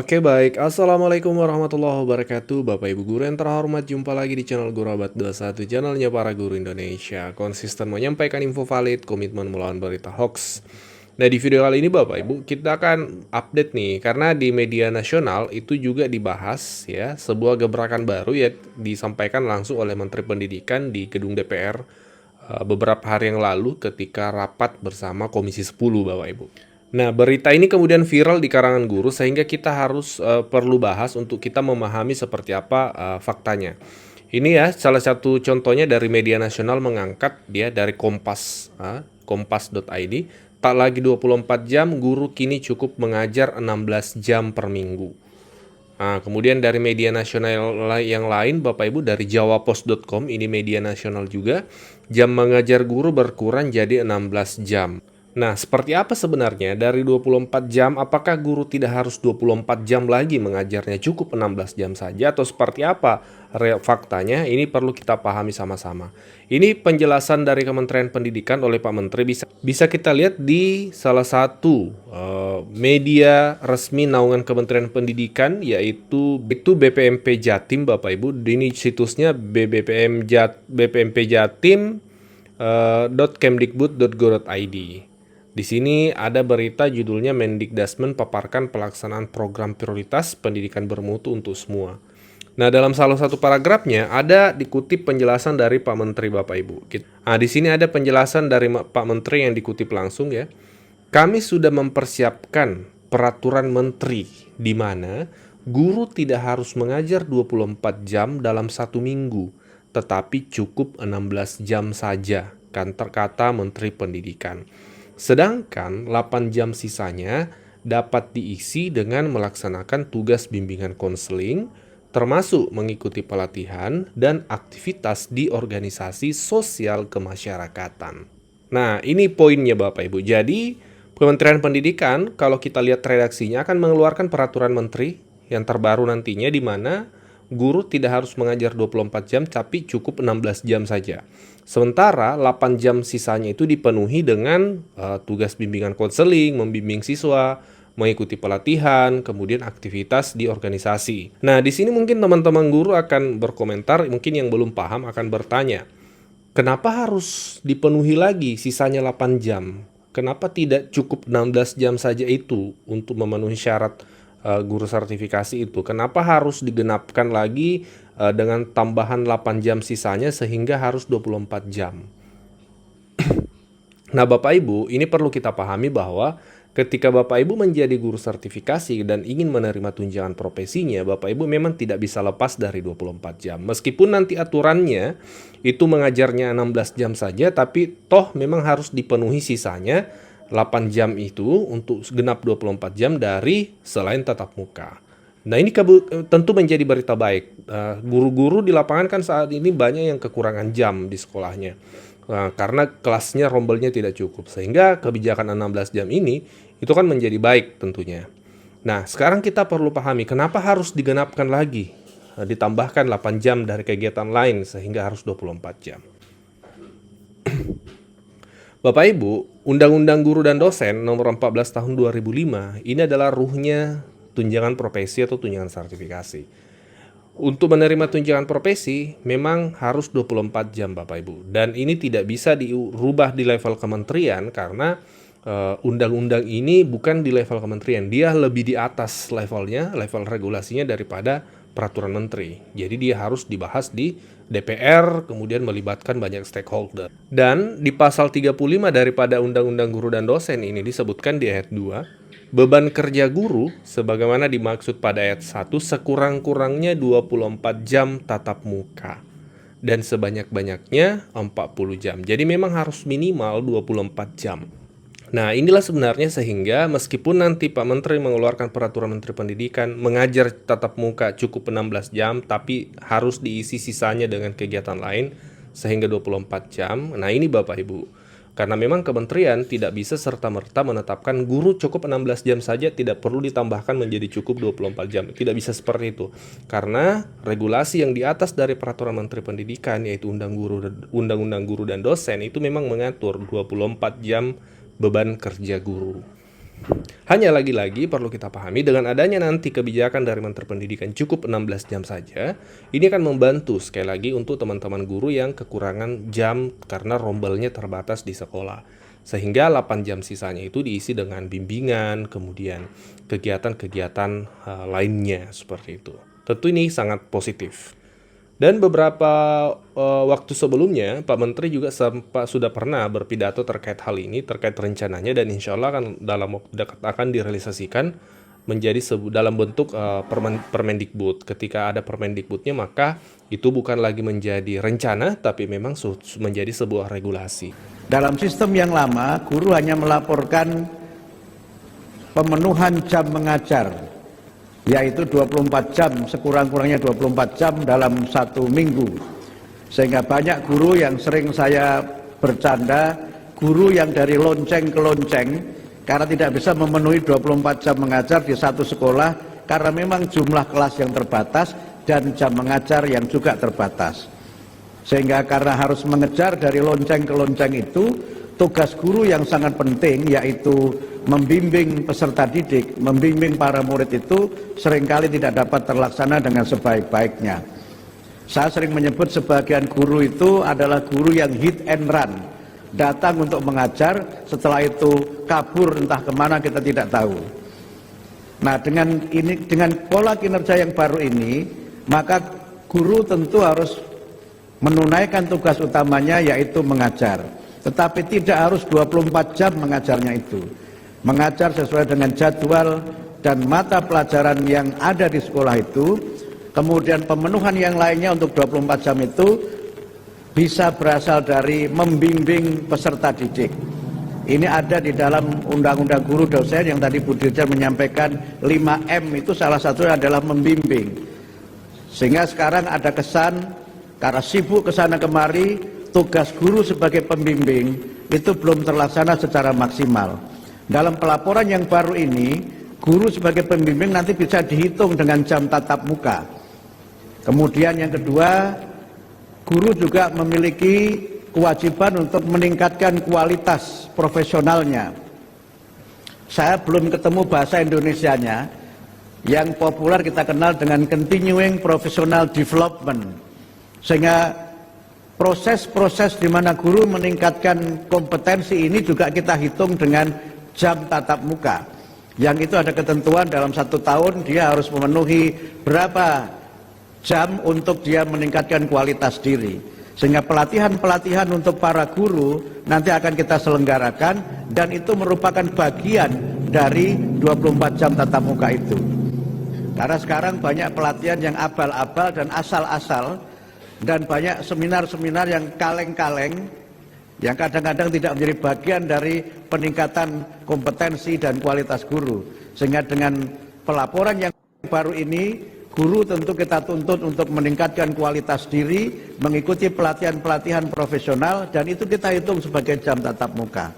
Oke baik, Assalamualaikum warahmatullahi wabarakatuh Bapak Ibu Guru yang terhormat, jumpa lagi di channel Guru Abad 21, channelnya para guru Indonesia. Konsisten menyampaikan info valid, komitmen melawan berita hoax. Nah, di video kali ini Bapak Ibu kita akan update nih, karena di media nasional itu juga dibahas ya, sebuah gebrakan baru ya, disampaikan langsung oleh Menteri Pendidikan di gedung DPR beberapa hari yang lalu ketika rapat bersama Komisi 10 Bapak Ibu. Nah, berita ini kemudian viral di kalangan guru sehingga kita harus perlu bahas untuk kita memahami seperti apa faktanya. Ini ya salah satu contohnya dari media nasional mengangkat dia dari Kompas, kompas.id. Tak lagi 24 jam, guru kini cukup mengajar 16 jam per minggu. Nah, kemudian dari media nasional yang lain, Bapak Ibu, dari jawapos.com, ini media nasional juga, jam mengajar guru berkurang jadi 16 jam. Nah, seperti apa sebenarnya dari 24 jam, apakah guru tidak harus 24 jam lagi mengajarnya, cukup 16 jam saja, atau seperti apa faktanya? Ini perlu kita pahami sama-sama. Ini penjelasan dari Kementerian Pendidikan oleh Pak Menteri bisa kita lihat di salah satu media resmi naungan Kementerian Pendidikan, yaitu BPMP Jatim, Bapak Ibu. Ini situsnya bpmjatim.kemdikbud.go.id. Di sini ada berita judulnya Mendikdasmen paparkan pelaksanaan program prioritas pendidikan bermutu untuk semua. Nah, dalam salah satu paragrafnya ada dikutip penjelasan dari Pak Menteri, Bapak Ibu. Nah, di sini ada penjelasan dari Pak Menteri yang dikutip langsung ya. Kami sudah mempersiapkan peraturan menteri di mana guru tidak harus mengajar 24 jam dalam satu minggu, tetapi cukup 16 jam saja, kan terkata Menteri Pendidikan. Sedangkan 8 jam sisanya dapat diisi dengan melaksanakan tugas bimbingan konseling, termasuk mengikuti pelatihan dan aktivitas di organisasi sosial kemasyarakatan. Nah, ini poinnya Bapak Ibu. Jadi, Kementerian Pendidikan, kalau kita lihat redaksinya, akan mengeluarkan peraturan menteri yang terbaru nantinya, di mana guru tidak harus mengajar 24 jam, tapi cukup 16 jam saja. Sementara 8 jam sisanya itu dipenuhi dengan tugas bimbingan konseling, membimbing siswa, mengikuti pelatihan, kemudian aktivitas di organisasi. Nah, di sini mungkin teman-teman guru akan berkomentar, mungkin yang belum paham akan bertanya, kenapa harus dipenuhi lagi sisanya 8 jam? Kenapa tidak cukup 16 jam saja itu untuk memenuhi syarat guru sertifikasi itu? Kenapa harus digenapkan lagi dengan tambahan 8 jam sisanya sehingga harus 24 jam? Nah, Bapak Ibu, ini perlu kita pahami bahwa ketika Bapak Ibu menjadi guru sertifikasi dan ingin menerima tunjangan profesinya, Bapak Ibu memang tidak bisa lepas dari 24 jam. Meskipun nanti aturannya itu mengajarnya 16 jam saja, tapi toh memang harus dipenuhi sisanya 8 jam itu untuk genap 24 jam dari selain tatap muka. Nah, ini tentu menjadi berita baik. Guru-guru di lapangan kan saat ini banyak yang kekurangan jam di sekolahnya. Karena kelasnya rombelnya tidak cukup, sehingga kebijakan 16 jam ini itu kan menjadi baik tentunya. Nah, sekarang kita perlu pahami kenapa harus digenapkan lagi, ditambahkan 8 jam dari kegiatan lain sehingga harus 24 jam. Bapak Ibu, Undang-Undang Guru dan Dosen nomor 14 tahun 2005 ini adalah ruhnya tunjangan profesi atau tunjangan sertifikasi. Untuk menerima tunjangan profesi memang harus 24 jam Bapak Ibu. Dan ini tidak bisa dirubah di level kementerian karena undang-undang ini bukan di level kementerian. Dia lebih di atas levelnya, level regulasinya daripada peraturan menteri. Jadi dia harus dibahas di DPR, kemudian melibatkan banyak stakeholder. Dan di pasal 35 daripada Undang-Undang Guru dan Dosen ini disebutkan di ayat 2, beban kerja guru sebagaimana dimaksud pada ayat 1 sekurang-kurangnya 24 jam tatap muka dan sebanyak-banyaknya 40 jam. Jadi memang harus minimal 24 jam. Nah, inilah sebenarnya sehingga meskipun nanti Pak Menteri mengeluarkan peraturan Menteri Pendidikan mengajar tatap muka cukup 16 jam tapi harus diisi sisanya dengan kegiatan lain sehingga 24 jam. Nah, ini Bapak Ibu. Karena memang kementerian tidak bisa serta-merta menetapkan guru cukup 16 jam saja, tidak perlu ditambahkan menjadi cukup 24 jam. Tidak bisa seperti itu. Karena regulasi yang di atas dari peraturan Menteri Pendidikan, yaitu Undang-Undang Guru dan Dosen, itu memang mengatur 24 jam beban kerja guru. Hanya lagi-lagi perlu kita pahami dengan adanya nanti kebijakan dari Menteri Pendidikan cukup 16 jam saja, ini akan membantu sekali lagi untuk teman-teman guru yang kekurangan jam karena rombelnya terbatas di sekolah. Sehingga 8 jam sisanya itu diisi dengan bimbingan, kemudian kegiatan-kegiatan lainnya seperti itu. Tentu ini sangat positif. Dan beberapa waktu sebelumnya, Pak Menteri juga sudah pernah berpidato terkait hal ini, terkait rencananya, dan insya Allah akan dalam waktu dekat akan direalisasikan menjadi dalam bentuk Permendikbud. Ketika ada Permendikbudnya, maka itu bukan lagi menjadi rencana, tapi memang menjadi sebuah regulasi. Dalam sistem yang lama, guru hanya melaporkan pemenuhan jam mengajar, yaitu 24 jam, sekurang-kurangnya 24 jam dalam satu minggu. Sehingga banyak guru yang sering saya bercanda, guru yang dari lonceng ke lonceng, karena tidak bisa memenuhi 24 jam mengajar di satu sekolah, karena memang jumlah kelas yang terbatas dan jam mengajar yang juga terbatas. Sehingga karena harus mengejar dari lonceng ke lonceng itu, tugas guru yang sangat penting, yaitu membimbing peserta didik, membimbing para murid itu seringkali tidak dapat terlaksana dengan sebaik-baiknya. Saya sering menyebut sebagian guru itu adalah guru yang hit and run, datang untuk mengajar, setelah itu kabur entah kemana kita tidak tahu. Nah, dengan pola kinerja yang baru ini, maka guru tentu harus menunaikan tugas utamanya, yaitu mengajar. Tetapi tidak harus 24 jam mengajarnya itu. Mengajar sesuai dengan jadwal dan mata pelajaran yang ada di sekolah itu, kemudian pemenuhan yang lainnya untuk 24 jam itu bisa berasal dari membimbing peserta didik. Ini ada di dalam Undang-Undang Guru Dosen yang tadi Bu Dirjen menyampaikan 5M itu salah satunya adalah membimbing. Sehingga sekarang ada kesan karena sibuk kesana kemari, tugas guru sebagai pembimbing itu belum terlaksana secara maksimal. Dalam pelaporan yang baru ini, guru sebagai pembimbing nanti bisa dihitung dengan jam tatap muka. Kemudian yang kedua, guru juga memiliki kewajiban untuk meningkatkan kualitas profesionalnya. Saya belum ketemu bahasa Indonesianya, yang populer kita kenal dengan continuing professional development. Sehingga proses-proses di mana guru meningkatkan kompetensi ini juga kita hitung dengan jam tatap muka, yang itu ada ketentuan dalam 1 tahun dia harus memenuhi berapa jam untuk dia meningkatkan kualitas diri. Sehingga pelatihan-pelatihan untuk para guru nanti akan kita selenggarakan, dan itu merupakan bagian dari 24 jam tatap muka itu. Karena sekarang banyak pelatihan yang abal-abal dan asal-asal, dan banyak seminar-seminar yang kaleng-kaleng, yang kadang-kadang tidak menjadi bagian dari peningkatan kompetensi dan kualitas guru. Sehingga dengan pelaporan yang baru ini, guru tentu kita tuntut untuk meningkatkan kualitas diri, mengikuti pelatihan-pelatihan profesional, dan itu kita hitung sebagai jam tatap muka.